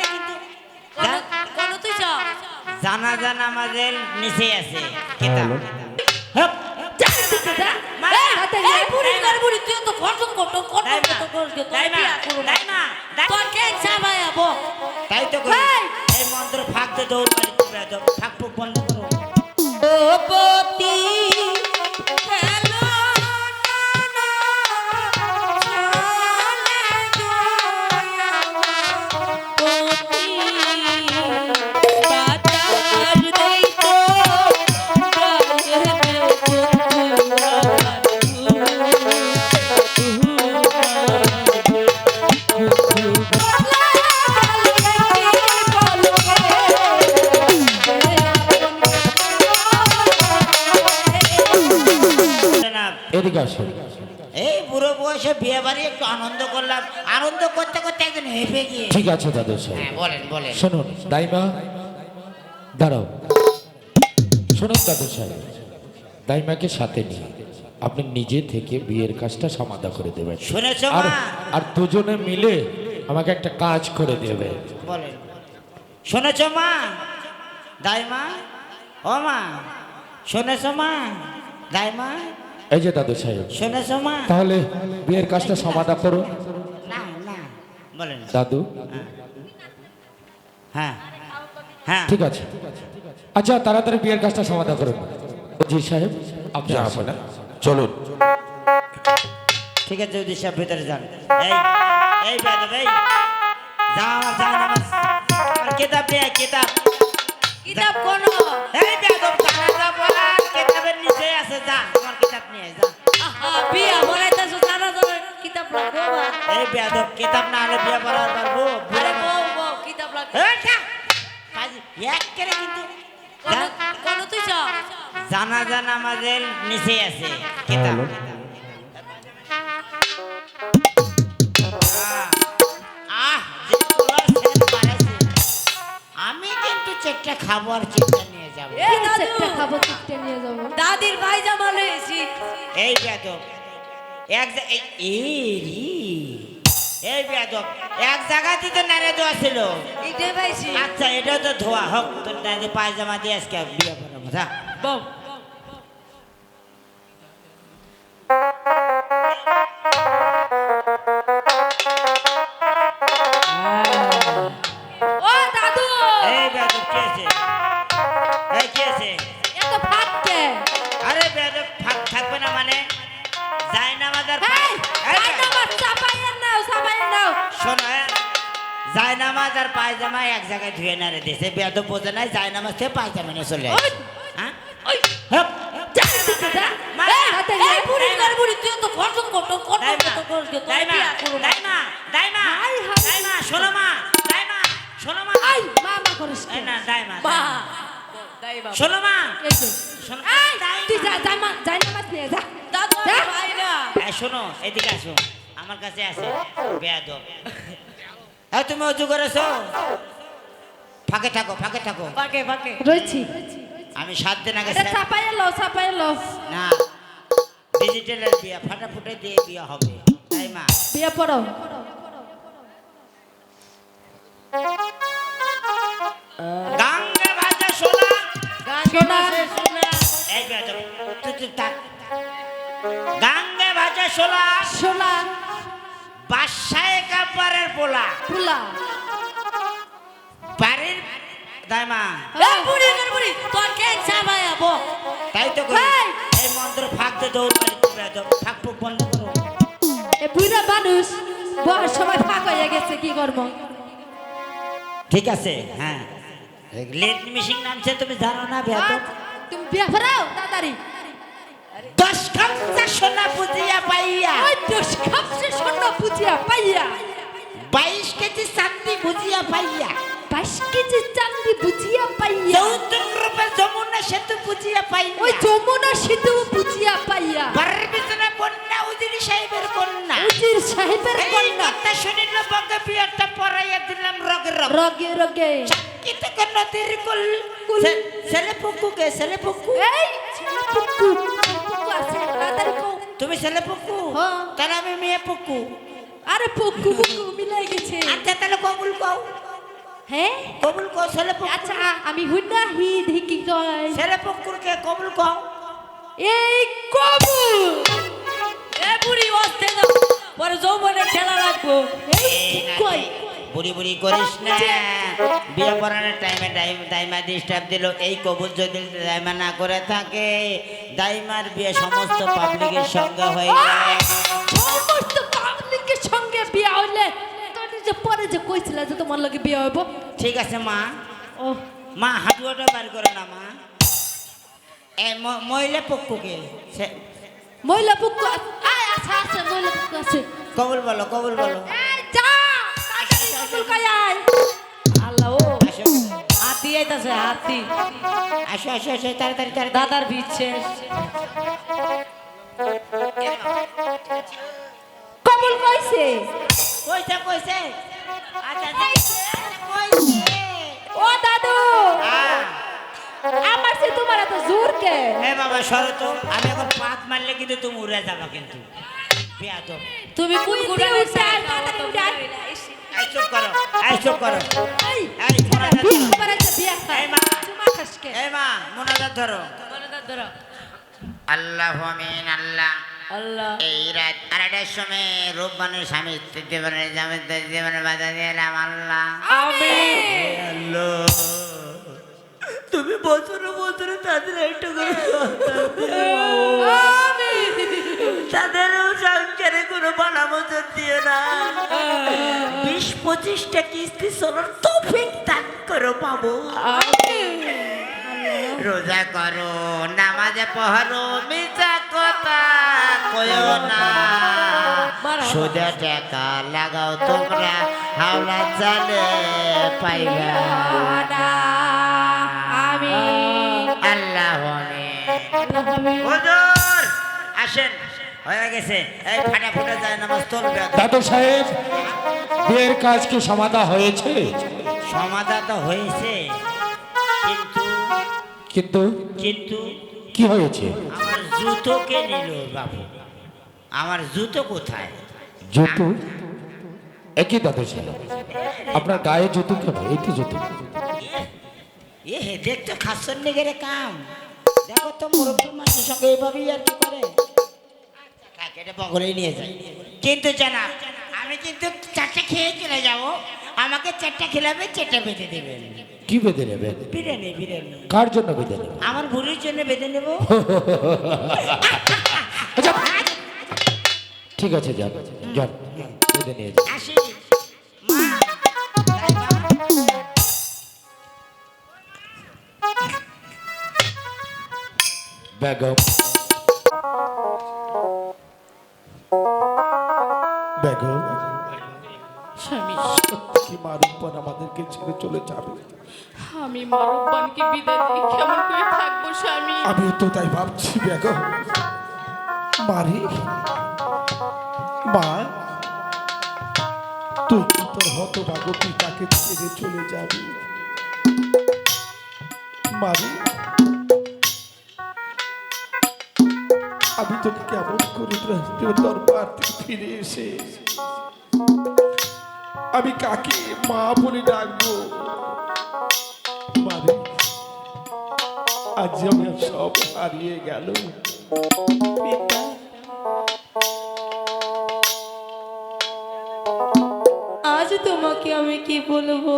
কিন্তু তুই যা জানা জানা আমাদের নিচে আছে কিতাব তাই তো এই মন্ত্র ফাঁকতে দৌড় মারি ফাঁক ফুক বন্ধ করো এই বুড়ো বয়সে বিয়ে বাড়ি একটু আনন্দ করলাম আনন্দ করতে করতে একদিন হেঁপে গিয়ে ঠিক আছে দাদু সাহেব বলেন বলেন শুনুন দাইমা দাঁড়াও শুনুন দাদু সাহেব দাইমাকে সাথে নিয়ে আপনি নিজে থেকে বিয়ের কাজটা সমাধা করে দেবেন শুনেছো আর মা আর দুজনে মিলে আমাকে একটা কাজ করে দেবে বলেন শুনেছো মা দাইমা ও মা শুনেছো মা দাইমা এই যে দাদু সাহেব শুনেছো মা তাহলে বিয়ের কাজটা সমাধা করো না না বলেন দাদু হ্যাঁ হ্যাঁ ঠিক আছে আচ্ছা তাড়াতাড়ি বিয়ের কাজটা সমাধা করুন জি সাহেব আপনি আসেন চলুন ঠিক আছে যদি সব ভিতরে যান এই এই বেদব এই যা আমার কিতাব নিয়ে কিতাব কিতাব কোন এই বেদব জানাজা বলা কিতাবের নিচে আছে যা তোমার কিতাব নিয়ে যা বিয়া বলাইতাছো জানা যাবে কিতাব রাখো এই বেদব কিতাব না হলে বিয়ে করার পারবো আরে বউ কিতাব রাখ কিন্তু কোন তুই যা জানা জানা আমাদের নিচে আছে কিতাব আমি কিন্তু চেকটা খাবো আর চেকটা নিয়ে যাবো দাদির ভাই জামা লইছি এই বেদব এই বেদব এক জায়গাতে তো নারে দেওয়া ছিল ইটে পাইছি আচ্ছা এটাও তো ধোয়া হোক তোর দাদি পায়জামা দিয়ে আজকে বিয়ে করাবো যা বউ ও দাদু এই বেদব কি আছে এই কি আছে এত ফাটকে আরে বেদব ফাঁক থাকবে না মানে যাই না আমাদের শোনো যাই নামাজ আর পায়জামা এক জায়গায় ধুয়ে নাড়ে দিয়েছে বেদব বোঝে নাই যাই নামাজ থেকে পায়জামা নিয়ে চলে আসে হ্যাঁ শোনো এদিকে আসো আমার কাছে আছে বেয়াদব তুমি অজু করেছো ফাঁকে থাকো ফাঁকে থাকো ফাঁকে ফাঁকে রয়েছি আমি 7 দিন আগে চাপাই লো না ডিজিটালের বিয়া ফাটাফুটে দিয়ে বিয়া হবে তাই মা বিয়ে পড়ো গাঙ্গে বাজে সোনা সোনা এই বেয়াদব তুই থাক গাঙ্গে বাজে সোনা সোনা বাসায় কাপড়ের পোলা ফুলা বাড়ির দাইমা তাই তো এই মন্ত্র ফাঁকতে দৌড় মারি ফাঁক ফুক বন্ধ করো এ বুড়া মানুষ বয়স সময় ফাঁক হয়ে গেছে কি করবো ঠিক আছে হ্যাঁ লেট মিশিং নামছে তুমি জানো না বেয়াদব তুমি বিয়ে পড়াও তাড়াতাড়ি 10 খামসা সোনা পুজিয়া পাইয়া ওই 10 খামসা সোনা পুজিয়া পাইয়া 22 কেজি চাঁদি বুঝিয়া পাইয়া 22 কেজি চাঁদি বুঝিয়া পাইয়া যৌতুক রূপে যমুনা সেতু বুঝিয়া পাইয়া ওই যমুনা সেতু বুঝিয়া পাইয়া পারবিজনা কন্যা উজির সাহেবের কন্যা উজির সাহেবের কন্যা কথা শুনিল বগে বিয়ারটা পরাইয়া দিলাম রগে রগে রগে চাকিতে নদীর কুল ছেলে পুকু এই ছেলে পুকু আছে তাড়াতাড়ি কও তুমি ছেলে পুকু হ্যাঁ তাহলে আমি মেয়ে পুকু আরে পুকু পুকু মিলাই কও হ্যাঁ কবুল কও ছেলে পক্ষ আচ্ছা আমি হুন্না হি দেখি কয় ছেলে পক্ষকে কবুল কও এই কবুল এ বুড়ি অস্তে দাও পরে যৌবনে ঠেলা রাখবো এই কই বুড়ি বুড়ি করিস না বিয়ে করানোর টাইমে দাইমা ডিস্টার্ব দিল এই কবুল যদি দাইমা না করে থাকে দাইমার বিয়ে সমস্ত পাবলিকের সঙ্গে হয়ে যায় সমস্ত পাবলিকের সঙ্গে বিয়ে হইলে তোদের যে পরে যে কইছিল যে তোমার লগে বিয়ে হইব ঠিক আছে মা ও মা হাঁটুয়াটা বার করো না মা এই মহিলা পক্ষকে মহিলা পক্ষ আয় আচ্ছা আছে মহিলা পক্ষ আছে কবুল বলো কবুল বলো এই যা তাড়াতাড়ি কবুল কই আয় আল্লাহ ও আসো হাতি আইতাছে হাতি আসো আসো আসো তাড়াতাড়ি তাড়াতাড়ি দাদার ভিচ্ছে কবুল কইছে কইছে কইছে আচ্ছা কইছে ও দাদু হ্যাঁ আমার সে তোমার এত জোর কে এ বাবা সরো তো আমি এখন পাত মারলে কিন্তু তুমি উড়ে যাবা কিন্তু বিয়া তো তুমি কোন তুই গুড়া উঠে আয়, তাড়াতাড়ি উঠে আয়। আই চুপ করো আই চুপ করো এই এই মোনাজাত বিয়ে ধরো করে যে বিয়ে খায় এই মা। চুমা খাসকে এই মা মোনাজাত ধরো ধরো আল্লাহ আমিন আল্লাহ আল্লাহ এই রাত আড়াইটার সময় রূপবানের স্বামী স্ত্রী জীবনের জীবনে বাধা দিলাম আল্লাহ আমিন আল্লাহ তুমি বছরে বছরে তাদের একটা করে তাদেরও সংসারে কোনো বানামতন দিও না 20-25টা কিস্তি চলার তৌফিক দান করো পাবো রোজা করো নামাজে পড়ো মিছা কথা কয়ো না সুদে টাকা লাগাও তোমরা হাওলা চালে পাইবা না আমি আল্লাহ হুজুর আসেন হয়ে গেছে এই ফাটাফুটা যায় নামাজ তোলবে দাদু সাহেব বিয়ের কাজ কি সমাধা হয়েছে সমাধা তো হয়েছে কিন্তু কিন্তু কিন্তু কি হয়েছে আমার জুতো কে নিল বাবু আমার জুতো কোথায় জুতো একই দাদু সাহেব আপনার গায়ে জুতো কেন এই তো জুতো এ হে দেখতো খাসন নিগেরে কাম দেখো তো মুরব্বী মানুষের সঙ্গে এইভাবেই আর কি করে কাকেটে বগলেই নিয়ে যায় কিন্তু জানাব আমি কিন্তু 4টা খেয়ে চলে যাব আমাকে 4টা খেলাবে 4টা বেঁধে দেবেন কি বেঁধে নেবেন বিরিয়ানি বিরিয়ানি কার জন্য বেঁধে নেবেন আমার ভুলির জন্য বেঁধে নেব আচ্ছা, ঠিক আছে যান যান বেঁধে নিয়ে যান আসি মা তাই মা? বেগম বেগম স্বামী কি মারুর পর আমাদেরকে ছেড়ে চলে যাবে আমি মারুবানকে বিদায় দিয়ে কেমন করে থাকবো স্বামী আমি তো তাই ভাবছি বেগম মারি মা তুই কি তোর হতভাগ্য পিতাকে ছেড়ে চলে যাবি মারি আমি তোকে কেমন করে দরবার থেকে ফিরে এসে আমি কাকে মা বলে ডাকবো মারে আজ আমি সব হারিয়ে গেল পিতা আজ তোমাকে আমি কি বলবো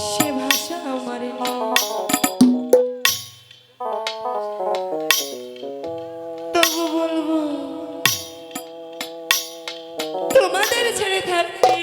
সে ভাষা আমার নেই তবু বলবো তোমাদের ছেড়ে থাকতে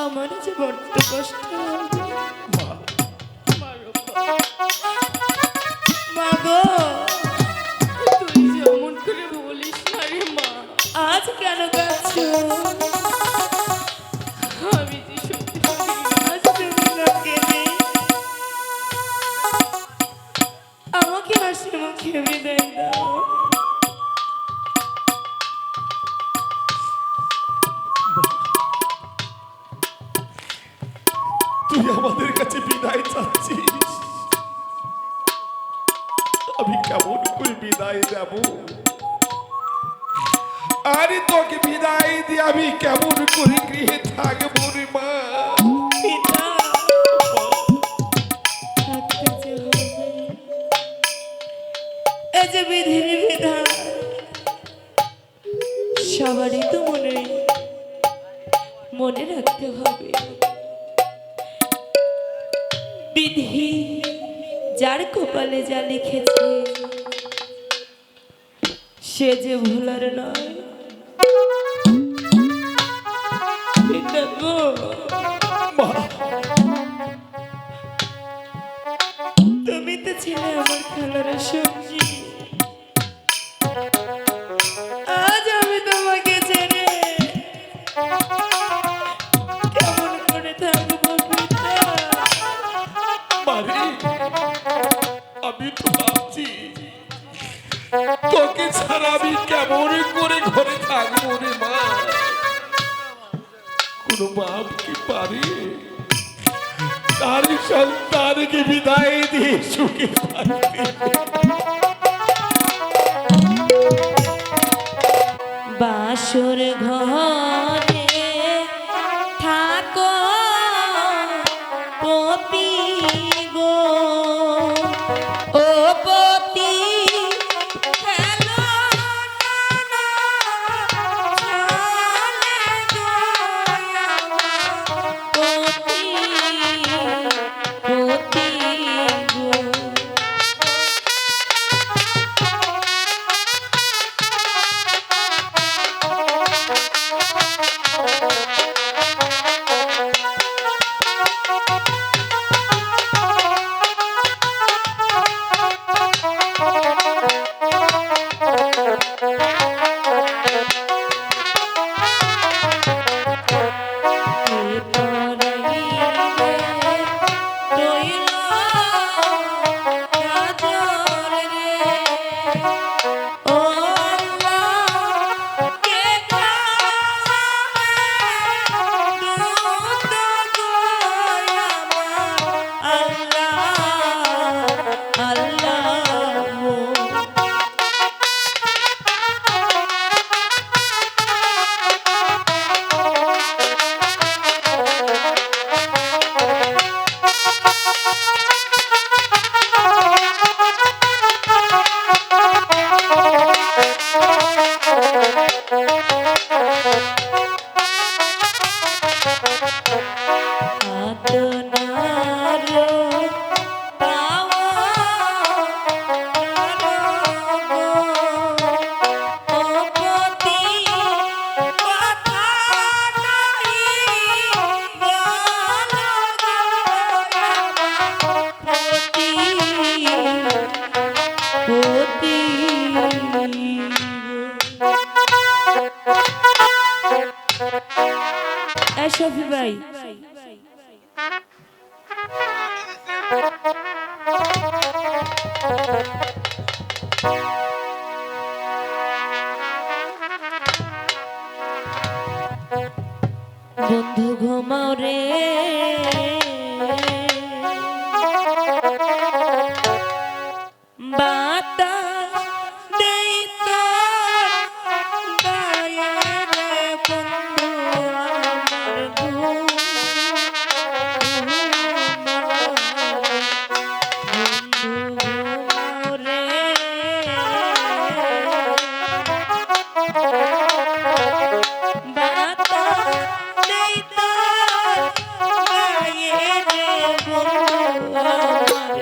আমার যে বড্ড কষ্ট হবে। মা গো তুই যে অমন করে বলিস না রে মা আজ কেন কাঁদছো আমি যে সত্যি আজ তুমি না কেঁদে আমাকে হাসি মুখে বিদায় দাও তুই আমাদের কাছে বিদায় চাচ্ছিস আমি কেমন করে বিদায় দেব আরে তোকে বিদায় দিয়ে আমি কেমন করে গৃহে থাকবো রে মা? পিতা থাকতে যে হবে। এই যে বিধির বিধান সবারই তো মনে রাখতে হবে। বিধি যার কপালে যা লিখেছে সে যে ভোলার নয়। পিতা গো, মা, তুমি তো ছিলে আমার খেলার সবজি। আজ আমি তোমাকে ছেড়ে কেমন করে থাকবো পিতা? মারে, আমি তো ভাবছি তোকে ছাড়া আমি কেমন করে ঘরে থাকবো রে মা? কোন বাপ কি পারে তার সন্তানকে বিদায় দিয়ে সুখে থাকতে? বাসর ঘরে থাকো পতি গো, ও পতি খেলো না চলে গো পতি, পতি গো। শফি ভাই, বন্ধু ঘুমাও রে, বাতাস দেই তোর গায়ে রে বন্ধু আমার বন্ধু ঘুমাও রে, বাতাস দেই তোর গায়ে রে বন্ধু আমার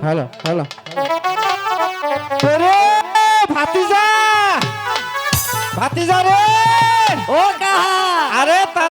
হ্যালো হ্যালো রে ভাতিজা ভাতিজা রে